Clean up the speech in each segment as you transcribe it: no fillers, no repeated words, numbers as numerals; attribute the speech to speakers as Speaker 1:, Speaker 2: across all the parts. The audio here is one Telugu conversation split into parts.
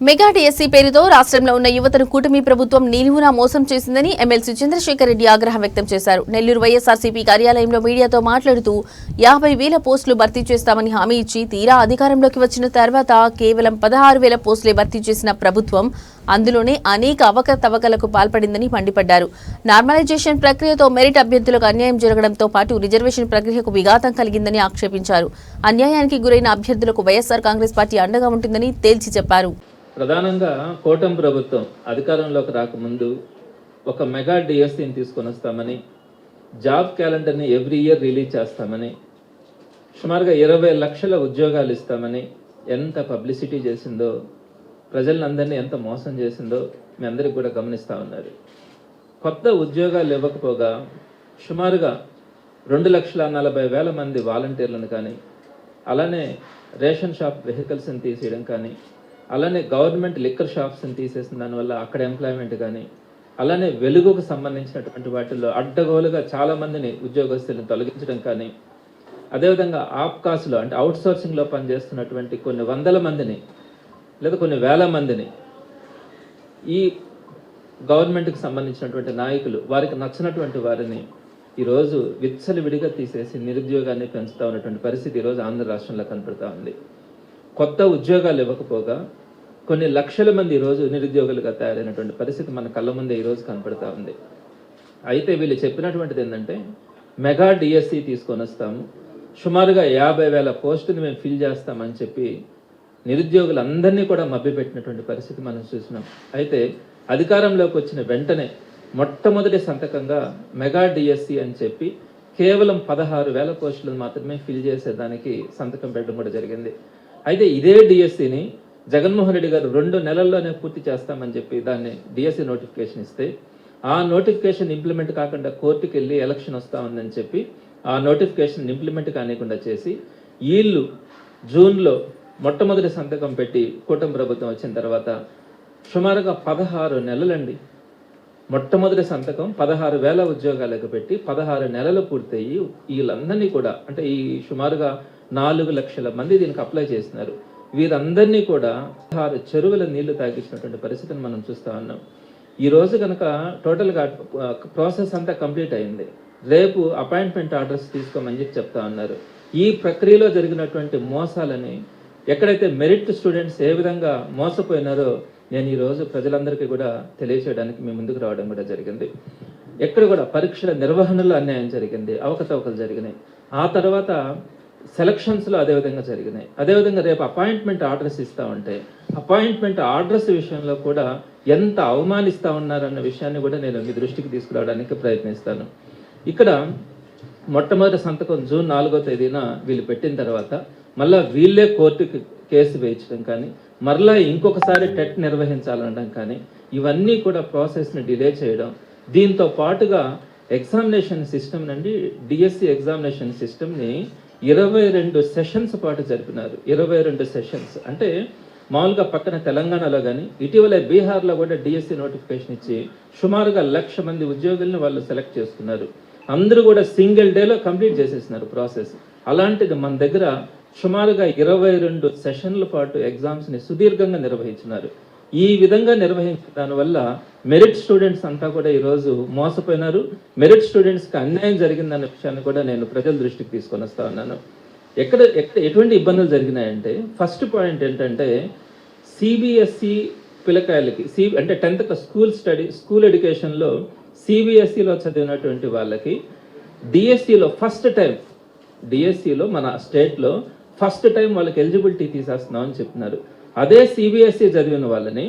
Speaker 1: మెగా డిఎస్సీ పేరుతో రాష్ట్రంలో ఉన్న యువతను కూటమి ప్రభుత్వం నిలువునా మోసం చేసిందని ఎమ్మెల్సీ చంద్రశేఖర్ రెడ్డి ఆగ్రహం వ్యక్తం చేశారు. నెల్లూరు వైఎస్ఆర్సీపీ కార్యాలయంలో మీడియాతో మాట్లాడుతూ 50,000 పోస్టులు భర్తీ చేస్తామని హామీ ఇచ్చి తీరా అధికారంలోకి వచ్చిన తర్వాత కేవలం 16,000 పోస్టులే భర్తీ చేసిన ప్రభుత్వం అందులోనే అనేక అవకతవకలకు పాల్పడిందని మండిపడ్డారు. నార్మలైజేషన్ ప్రక్రియతో మెరిట్ అభ్యర్థులకు అన్యాయం జరగడంతో పాటు రిజర్వేషన్ ప్రక్రియకు విఘాతం కలిగిందని ఆక్షేపించారు. అన్యాయానికి గురైన అభ్యర్థులకు వైఎస్ఆర్ కాంగ్రెస్ పార్టీ అండగా ఉంటుందని తేల్చి చెప్పారు.
Speaker 2: ప్రధానంగా కూటమి ప్రభుత్వం అధికారంలోకి రాకముందు ఒక మెగా డిఎస్సీని తీసుకొని వస్తామని, జాబ్ క్యాలెండర్ని ఎవ్రీ ఇయర్ రిలీజ్ చేస్తామని, సుమారుగా 20 లక్షల ఉద్యోగాలు ఇస్తామని ఎంత పబ్లిసిటీ చేసిందో, ప్రజలందరినీ ఎంత మోసం చేసిందో మీ అందరికి కూడా గమనిస్తూ ఉన్నారు. కొత్త ఉద్యోగాలు ఇవ్వకపోగా సుమారుగా 2,40,000 మంది వాలంటీర్లను కానీ, అలానే రేషన్ షాప్ వెహికల్స్ని తీసేయడం కానీ, అలానే గవర్నమెంట్ లిక్కర్ షాప్స్ని తీసేసిన దానివల్ల అక్కడ ఎంప్లాయ్మెంట్ కానీ, అలానే వెలుగుకు సంబంధించినటువంటి వాటిల్లో అడ్డగోలుగా చాలామందిని ఉద్యోగస్తులను తొలగించడం కానీ, అదేవిధంగా ఆప్కాస్లో అంటే అవుట్ సోర్సింగ్లో పనిచేస్తున్నటువంటి కొన్ని వందల మందిని లేదా కొన్ని వేల మందిని ఈ గవర్నమెంట్కి సంబంధించినటువంటి నాయకులు వారికి నచ్చినటువంటి వారిని ఈరోజు విచ్చలవిడిగా తీసేసి నిరుద్యోగాన్ని పెంచుతూ ఉన్నటువంటి పరిస్థితి ఈరోజు ఆంధ్ర రాష్ట్రంలో కనపడుతూ ఉంది. కొత్త ఉద్యోగాలు ఇవ్వకపోగా కొన్ని లక్షల మంది ఈరోజు నిరుద్యోగులుగా తయారైనటువంటి పరిస్థితి మన కళ్ళ ముందే ఈరోజు కనపడుతూ ఉంది. అయితే వీళ్ళు చెప్పినటువంటిది ఏంటంటే మెగా డిఎస్సీ తీసుకొని వస్తాము, సుమారుగా 50,000 పోస్టులు మేము ఫిల్ చేస్తామని చెప్పి నిరుద్యోగులందరినీ కూడా మభ్యపెట్టినటువంటి పరిస్థితి మనం చూసినాం. అయితే అధికారంలోకి వచ్చిన వెంటనే మొట్టమొదటి సంతకంగా మెగా డిఎస్సీ అని చెప్పి కేవలం 16,000 పోస్టులను మాత్రమే ఫిల్ చేసేదానికి సంతకం పెట్టడం కూడా జరిగింది. అయితే ఇదే డిఎస్సిని జగన్మోహన్ రెడ్డి గారు 2 నెలల్లోనే పూర్తి చేస్తామని చెప్పి దాన్ని డిఎస్సి నోటిఫికేషన్ ఇస్తే, ఆ నోటిఫికేషన్ ఇంప్లిమెంట్ కాకుండా కోర్టుకు వెళ్ళి ఎలక్షన్ వస్తూ ఉందని చెప్పి ఆ నోటిఫికేషన్ ఇంప్లిమెంట్ కానికుండా చేసి వీళ్ళు జూన్లో మొట్టమొదటి సంతకం పెట్టి కూటమి ప్రభుత్వం వచ్చిన తర్వాత సుమారుగా 16 నెలలండి. మొట్టమొదటి సంతకం 16,000 ఉద్యోగాలకు పెట్టి 16 నెలలు పూర్తయ్యి వీళ్ళందరినీ కూడా అంటే ఈ సుమారుగా 4 లక్షల మంది దీనికి అప్లై చేస్తున్నారు. వీరందరినీ కూడా 6 చెరువుల నీళ్లు తాగించినటువంటి పరిస్థితిని మనం చూస్తూ ఉన్నాం. ఈరోజు కనుక టోటల్గా ప్రాసెస్ అంతా కంప్లీట్ అయింది. రేపు అపాయింట్మెంట్ ఆర్డర్స్ తీసుకోమని చెప్పి చెప్తా ఉన్నారు. ఈ ప్రక్రియలో జరిగినటువంటి మోసాలని ఎక్కడైతే మెరిట్ స్టూడెంట్స్ ఏ విధంగా మోసపోయినారో నేను ఈరోజు ప్రజలందరికీ కూడా తెలియచేయడానికి మీ ముందుకు రావడం కూడా జరిగింది. ఎక్కడ కూడా పరీక్షల నిర్వహణలో అన్యాయం జరిగింది, అవకతవకలు జరిగినాయి. ఆ తర్వాత సెలక్షన్స్లో అదేవిధంగా జరిగినాయి. అదేవిధంగా రేపు అపాయింట్మెంట్ ఆర్డర్స్ ఇస్తూ ఉంటే అపాయింట్మెంట్ ఆర్డర్స్ విషయంలో కూడా ఎంత అవమానిస్తూ ఉన్నారన్న విషయాన్ని కూడా నేను మీ దృష్టికి తీసుకురావడానికి ప్రయత్నిస్తాను. ఇక్కడ మొట్టమొదటి సంతకం జూన్ 4వ తేదీన వీళ్ళు పెట్టిన తర్వాత మళ్ళీ వీళ్ళే కోర్టుకి కేసు వేయించడం కానీ, మరలా ఇంకొకసారి టెట్ నిర్వహించాలనడం కానీ, ఇవన్నీ కూడా ప్రాసెస్ని డిలే చేయడం. దీంతో పాటుగా ఎగ్జామినేషన్ సిస్టమ్ నుండి డిఎస్సి ఎగ్జామినేషన్ సిస్టమ్ని 22 సెషన్స్ పాటు జరిపినారు. 22 సెషన్స్ అంటే మామూలుగా పక్కన తెలంగాణలో కానీ ఇటీవల బీహార్లో కూడా డిఎస్సి నోటిఫికేషన్ ఇచ్చి సుమారుగా 1,00,000 మంది ఉద్యోగుల్ని వాళ్ళు సెలెక్ట్ చేసుకున్నారు. అందరూ కూడా సింగిల్ డేలో కంప్లీట్ చేసేసినారు ప్రాసెస్. అలాంటిది మన దగ్గర సుమారుగా 22 సెషన్ల పాటు ఎగ్జామ్స్ని సుదీర్ఘంగా నిర్వహించినారు. ఈ విధంగా నిర్వహించిన దానివల్ల మెరిట్ స్టూడెంట్స్ అంతా కూడా ఈరోజు మోసపోయినారు. మెరిట్ స్టూడెంట్స్కి అన్యాయం జరిగిందన్న విషయాన్ని కూడా నేను ప్రజల దృష్టికి తీసుకొని వస్తా ఉన్నాను. ఎక్కడ ఎటువంటి ఇబ్బందులు జరిగినాయంటే ఫస్ట్ పాయింట్ ఏంటంటే సిబిఎస్ఈ పిల్లకాయలకి అంటే 10th క్లాస్ స్కూల్ ఎడ్యుకేషన్లో సిబిఎస్ఈలో చదివినటువంటి వాళ్ళకి డిఎస్సిలో డిఎస్సిలో మన స్టేట్లో ఫస్ట్ టైం వాళ్ళకి ఎలిజిబిలిటీ తీసేస్తున్నాం అని చెప్తున్నారు. అదే సిబిఎస్ఈ చదివిన వాళ్ళని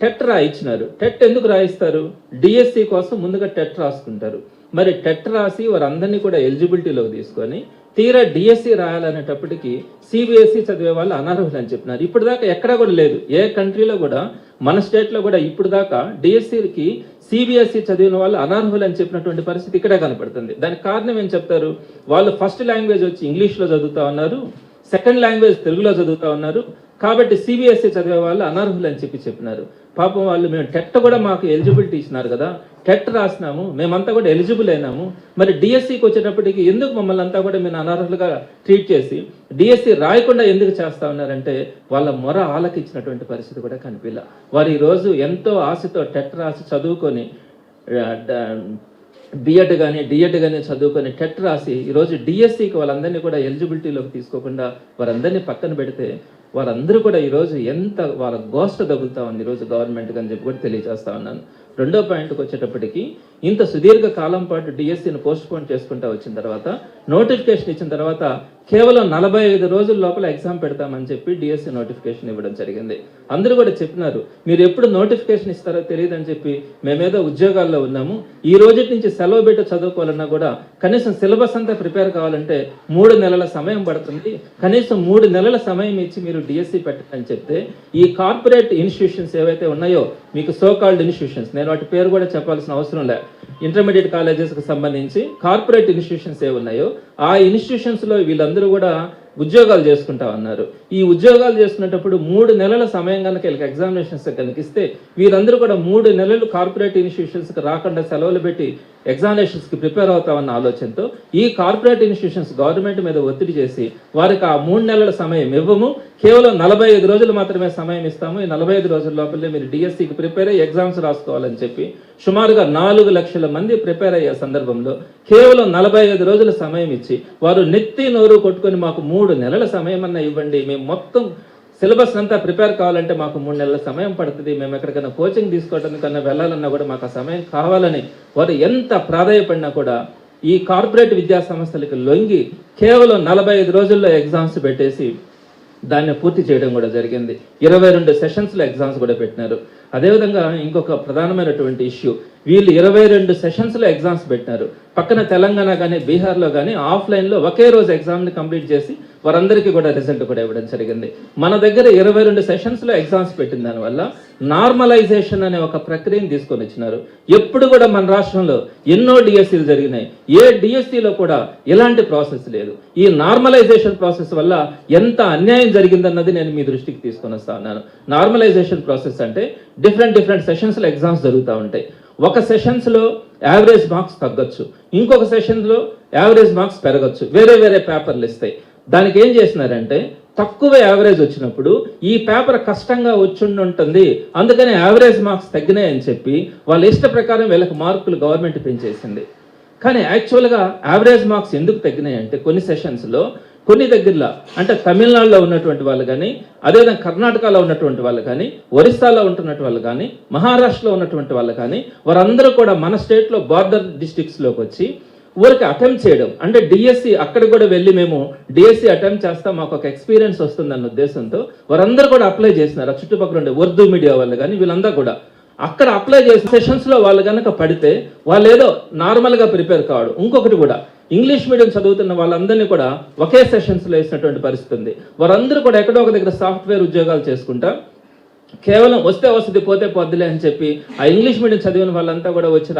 Speaker 2: టెట్ రాయించినారు. టెట్ ఎందుకు రాయిస్తారు? డిఎస్సి కోసం ముందుగా టెట్ రాసుకుంటారు. మరి టెట్ రాసి వారందరినీ కూడా ఎలిజిబిలిటీలోకి తీసుకొని తీరా డిఎస్సి రాయాలనేటప్పటికి సిబిఎస్ఈ చదివే వాళ్ళు అనర్హులు అని చెప్పినారు. ఇప్పుడు దాకా ఎక్కడా కూడా లేదు, ఏ కంట్రీలో కూడా, మన స్టేట్లో కూడా ఇప్పుడు దాకా డిఎస్సికి సిబిఎస్ఈ చదివిన వాళ్ళు అనర్హులు అని చెప్పినటువంటి పరిస్థితి ఇక్కడే కనపడుతుంది. దానికి కారణం ఏం చెప్తారు? వాళ్ళు ఫస్ట్ లాంగ్వేజ్ వచ్చి ఇంగ్లీష్లో చదువుతా ఉన్నారు, సెకండ్ లాంగ్వేజ్ తెలుగులో చదువుతా ఉన్నారు, కాబట్టి సిబిఎస్ఈ చదివే వాళ్ళు అనర్హులు అని చెప్పినారు. పాపం వాళ్ళు మేము టెట్ కూడా మాకు ఎలిజిబిలిటీ ఇచ్చినారు కదా, టెట్ రాసినాము, మేమంతా కూడా ఎలిజిబుల్ అయినాము, మరి డిఎస్సికి వచ్చేటప్పటికి ఎందుకు మమ్మల్ని అంతా కూడా మీరు అనర్హులుగా ట్రీట్ చేసి డిఎస్సి రాయకుండా ఎందుకు చేస్తా ఉన్నారంటే వాళ్ళ మొర ఆలకించినటువంటి పరిస్థితి కూడా కనిపించలే. వారు ఈరోజు ఎంతో ఆశతో టెట్ రాసి చదువుకొని బిఎడ్ కానీ డిఎడ్ కానీ చదువుకొని టెట్ రాసి ఈరోజు డిఎస్సికి వాళ్ళందరినీ కూడా ఎలిజిబిలిటీలోకి తీసుకోకుండా వారందరినీ పక్కన పెడితే వారందరూ కూడా ఈరోజు ఎంత వాళ్ళ గోష్ట తగులుతా ఉంది ఈరోజు గవర్నమెంట్కి అని చెప్పి కూడా తెలియజేస్తా ఉన్నాను. రెండో పాయింట్కి వచ్చేటప్పటికి ఇంత సుదీర్ఘ కాలం పాటు డిఎస్సిని పోస్ట్పోన్ చేసుకుంటూ వచ్చిన తర్వాత నోటిఫికేషన్ ఇచ్చిన తర్వాత కేవలం 45 రోజుల లోపల ఎగ్జామ్ పెడతామని చెప్పి డిఎస్సి నోటిఫికేషన్ ఇవ్వడం జరిగింది. అందరూ కూడా చెప్పినారు మీరు ఎప్పుడు నోటిఫికేషన్ ఇస్తారో తెలియదు అని చెప్పి, మేమేదో ఉద్యోగాల్లో ఉన్నాము, ఈ రోజు నుంచి సెలవు పెట్టి చదువుకోవాలన్నా కూడా కనీసం సిలబస్ అంతా ప్రిపేర్ కావాలంటే 3 నెలల సమయం పడుతుంది, కనీసం 3 నెలల సమయం ఇచ్చి మీరు డిఎస్సి పెట్టని చెప్తే ఈ కార్పొరేట్ ఇన్స్టిట్యూషన్స్ ఏవైతే ఉన్నాయో మీకు సోకాల్డ్ ఇన్స్టిట్యూషన్స్, నేను వాటి పేరు కూడా చెప్పాల్సిన అవసరం లే, ఇంటర్మీడియట్ కాలేజెస్కి సంబంధించి కార్పొరేట్ ఇన్స్టిట్యూషన్స్ ఏ ఉన్నాయో ఆ ఇన్స్టిట్యూషన్స్లో వీళ్ళందరూ కూడా ఉద్యోగాలు చేసుకుంటా ఉన్నారు. ఈ ఉద్యోగాలు చేసుకునేటప్పుడు 3 నెలల సమయం కనుక వీళ్ళకి ఎగ్జామినేషన్స్ కనుక ఇస్తే వీరందరూ కూడా 3 నెలలు కార్పొరేట్ ఇన్స్టిట్యూషన్స్కి రాకుండా సెలవులు పెట్టి ఎగ్జామినేషన్స్కి ప్రిపేర్ అవుతామన్న ఆలోచనతో ఈ కార్పొరేట్ ఇన్స్టిట్యూషన్స్ గవర్నమెంట్ మీద ఒత్తిడి చేసి వారికి ఆ 3 నెలల సమయం ఇవ్వము, కేవలం 45 రోజులు మాత్రమే సమయం ఇస్తాము, ఈ 45 రోజుల లోపలే మీరు డిఎస్సికి ప్రిపేర్ అయ్యి ఎగ్జామ్స్ రాసుకోవాలని చెప్పి సుమారుగా 4 లక్షల మంది ప్రిపేర్ అయ్యే సందర్భంలో కేవలం 45 రోజుల సమయం ఇచ్చి వారు నెత్తి నోరు కొట్టుకొని మాకు 3 నెలల సమయం అన్నా ఇవ్వండి, మేము మొత్తం సిలబస్ అంతా ప్రిపేర్ కావాలంటే మాకు 3 నెలల సమయం పడుతుంది, మేము ఎక్కడికైనా కోచింగ్ తీసుకోవడానికన్నా వెళ్ళాలన్నా కూడా మాకు ఆ సమయం కావాలని వారు ఎంత ప్రాధాయపడినా కూడా ఈ కార్పొరేట్ విద్యా సంస్థలకు లొంగి కేవలం 45 రోజుల్లో ఎగ్జామ్స్ పెట్టేసి దాన్ని పూర్తి చేయడం కూడా జరిగింది. 22 సెషన్స్లో ఎగ్జామ్స్ కూడా పెట్టినారు. అదేవిధంగా ఇంకొక ప్రధానమైనటువంటి ఇష్యూ, వీళ్ళు 22 సెషన్స్లో ఎగ్జామ్స్ పెట్టినారు. పక్కన తెలంగాణ కానీ బీహార్లో కానీ ఆఫ్లైన్లో ఒకే రోజు ఎగ్జామ్ని కంప్లీట్ చేసి వారందరికీ కూడా రిజల్ట్ కూడా ఇవ్వడం జరిగింది. మన దగ్గర 22 సెషన్స్లో ఎగ్జామ్స్ పెట్టిన దానివల్ల నార్మలైజేషన్ అనే ఒక ప్రక్రియను తీసుకొని వచ్చినారు. ఎప్పుడు కూడా మన రాష్ట్రంలో ఎన్నో డిఎస్సీలు జరిగినాయి, ఏ డిఎస్సీలో కూడా ఎలాంటి ప్రాసెస్ లేదు. ఈ నార్మలైజేషన్ ప్రాసెస్ వల్ల ఎంత అన్యాయం జరిగిందన్నది నేను మీ దృష్టికి తీసుకొని వస్తా ఉన్నాను. నార్మలైజేషన్ ప్రాసెస్ అంటే డిఫరెంట్ సెషన్స్లో ఎగ్జామ్స్ జరుగుతూ ఉంటాయి. ఒక సెషన్స్లో యావరేజ్ మార్క్స్ తగ్గొచ్చు, ఇంకొక సెషన్లో యావరేజ్ మార్క్స్ పెరగచ్చు, వేరే పేపర్లు ఇస్తాయి. దానికి ఏం చేసినారంటే తక్కువ యావరేజ్ వచ్చినప్పుడు ఈ పేపర్ కష్టంగా ఉంటుంది, అందుకని యావరేజ్ మార్క్స్ తగ్గినాయని చెప్పి వాళ్ళ ఇష్ట ప్రకారం వీళ్ళకి మార్కులు గవర్నమెంట్ పెంచేసింది. కానీ యాక్చువల్గా యావరేజ్ మార్క్స్ ఎందుకు తగ్గినాయి అంటే కొన్ని సెషన్స్లో కొన్ని దగ్గరలో అంటే తమిళనాడులో ఉన్నటువంటి వాళ్ళు కానీ, అదేవిధంగా కర్ణాటకలో ఉన్నటువంటి వాళ్ళు కానీ, ఒరిస్సాలో ఉంటున్నటువంటి వాళ్ళు కానీ, మహారాష్ట్రలో ఉన్నటువంటి వాళ్ళు కానీ వారందరూ కూడా మన స్టేట్లో బార్డర్ డిస్ట్రిక్ట్స్లోకి వచ్చి ఊరికి అటెంప్ట్ చేయడం అంటే డిఎస్సి అక్కడ కూడా వెళ్ళి మేము డిఎస్సి అటెంప్ట్ చేస్తాం మాకు ఒక ఎక్స్పీరియన్స్ వస్తుందన్న ఉద్దేశంతో వారందరూ కూడా అప్లై చేసినారు. చుట్టుపక్కల ఉండే ఉర్దూ మీడియా వాళ్ళు కానీ వీళ్ళందరూ కూడా అక్కడ అప్లై చేసిన సెషన్స్లో వాళ్ళు కనుక పడితే వాళ్ళు ఏదో నార్మల్గా ప్రిపేర్ కావడం. ఇంకొకటి కూడా ఇంగ్లీష్ మీడియం చదువుతున్న వాళ్ళందరినీ కూడా ఒకే సెషన్స్లో వేసినటువంటి పరిస్థితి ఉంది. వారందరూ కూడా ఎక్కడో ఒక దగ్గర సాఫ్ట్వేర్ ఉద్యోగాలు చేసుకుంటా కేవలం వస్తే వస్తుంది పోతే పొద్దులే అని చెప్పి ఆ ఇంగ్లీష్ మీడియం చదివిన వాళ్ళంతా కూడా వచ్చి